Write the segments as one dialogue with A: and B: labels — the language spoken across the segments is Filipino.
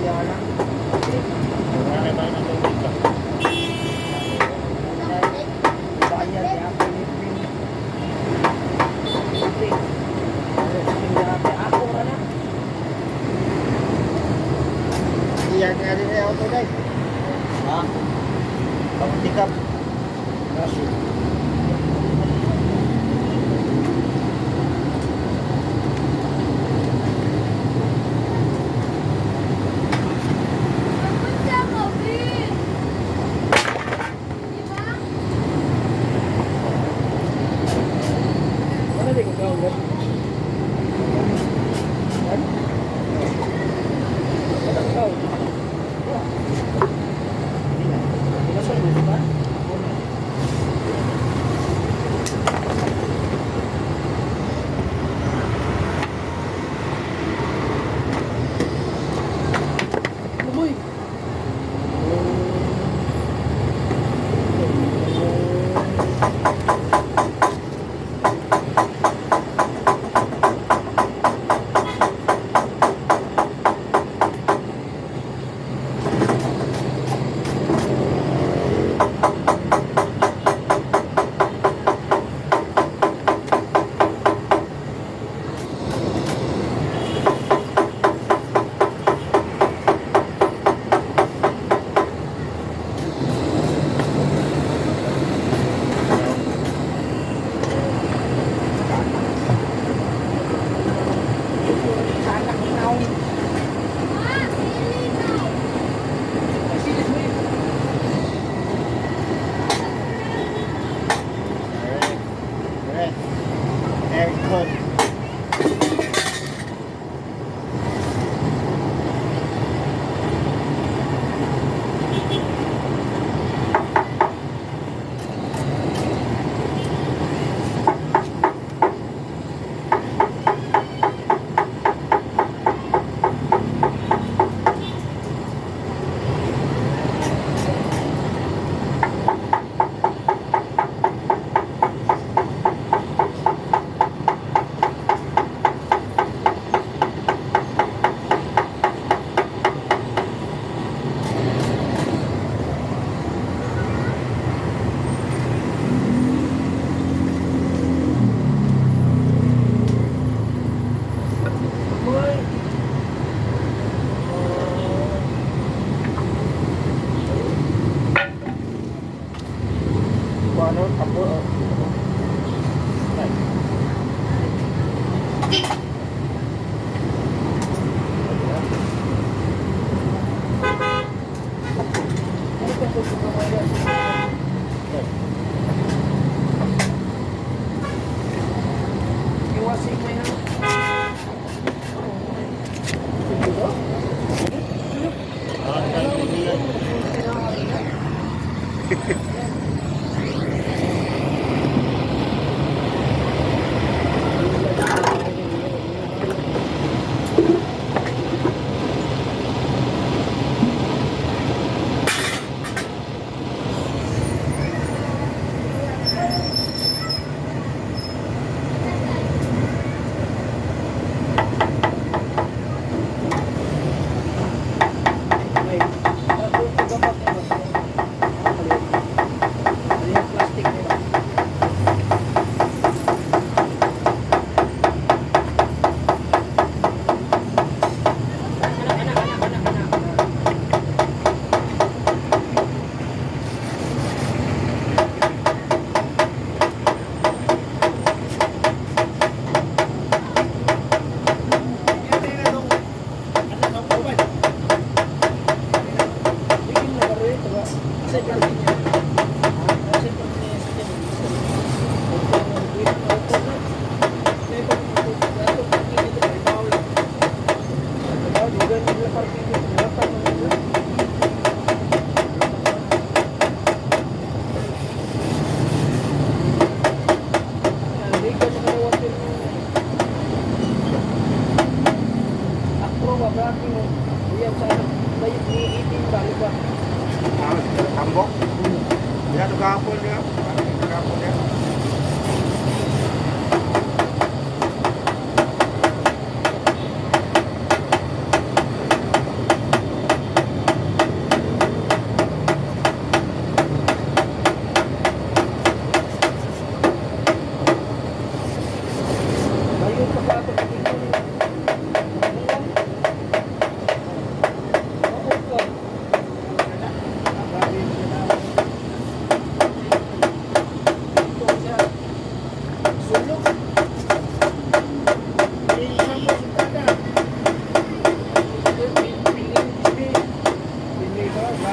A: Iya nga rin ay auto guys. Ha? Pag-tikap. Kasi.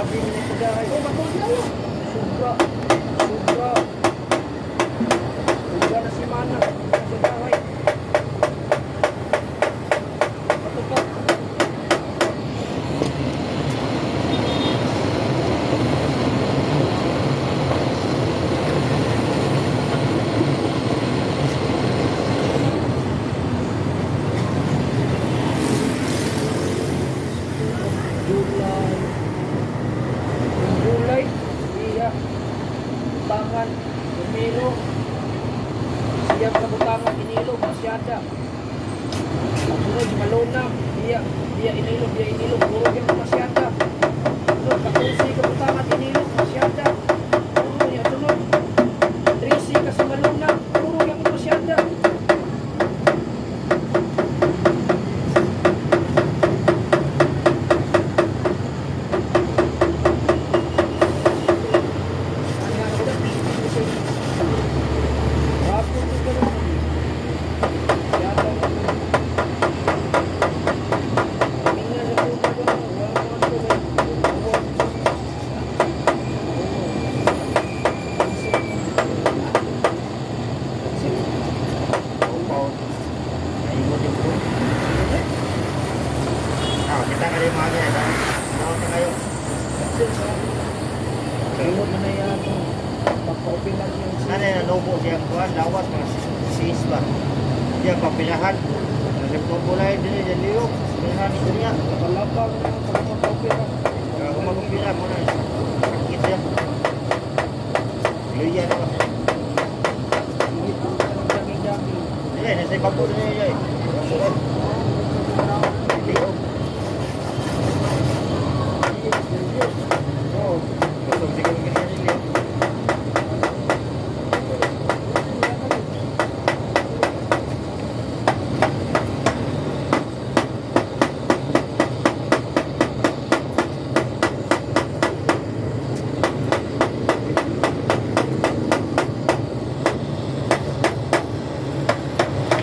B: Grabe na ito dahil. Oh, matulog na yun. Sobra. Sobra. Sobra na si Mana. Sa dahil. Matulog. Gulay, iya, butangan, umilo, siyang kabutangan, inilo, masyada. Pagsunod, malunam, iya inilo, puro yung masyada. Sunod, kapusi, kabutangan, inilo, masyada. Puro yan, sunod. Trisi, kasi malunam, puro yung masyada.
A: Kita ka rin mga ganyan. Tawag ka kayo.
B: Remote na na yan. Pagpa-open lang yun.
A: Sana yung logo siya kuhan, lawas, mga sis ba? Siya papilahan. Nagpapulay din yung liyok. Pilahan ito niya.
B: Kapalabang na pagpa-open lang.
A: Kung magpapila mo na, sakit siya. Luya na ba? Hindi, nasa ibang po na niya eh. Liyok. Gusto ko siguro ganyan yung liyok.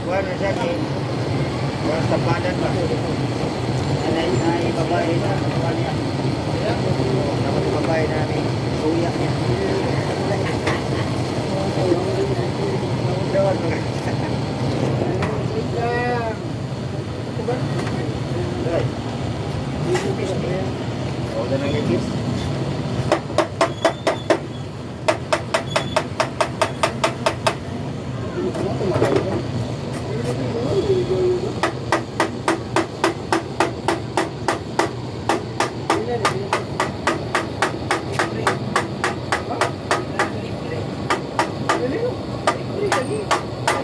A: Kuhan na siya ni kuhan sa padan ba? Ay babae na. Kuhan niya. Dapat babae na ni kuya niya. Dawan mga. Dai. Oh, dah nang ikis.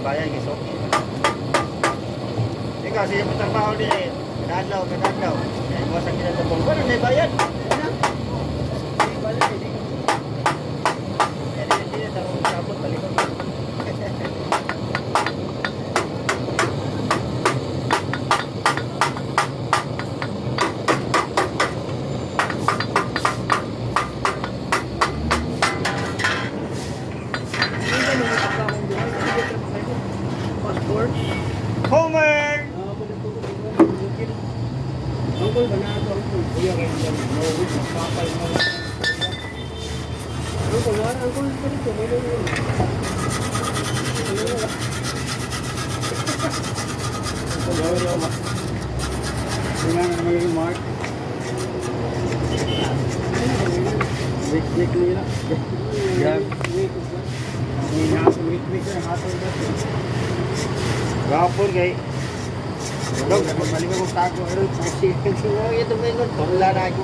A: Bayan guys, okay. Ikaw, siya mo trabaho din eh. Kadadlaw. Eh, buwasan kita sa bong. Ano na bayan? Ano? Hindi na tarong sabot, talikot. Homer!
B: Angkol ba na ito? Angkol. Kuya kayo dyan. Mawag. Magpapay mo. Angkol. Wala. Angkol. Ito. May lalo. Angkol. Wala. Tingnan ang may remark. Wik nila. Yan. May nasa wik na. Hatol ba ito?
A: Gapon kay Dog, maling akong tago. Ito may nun. Wala na ako.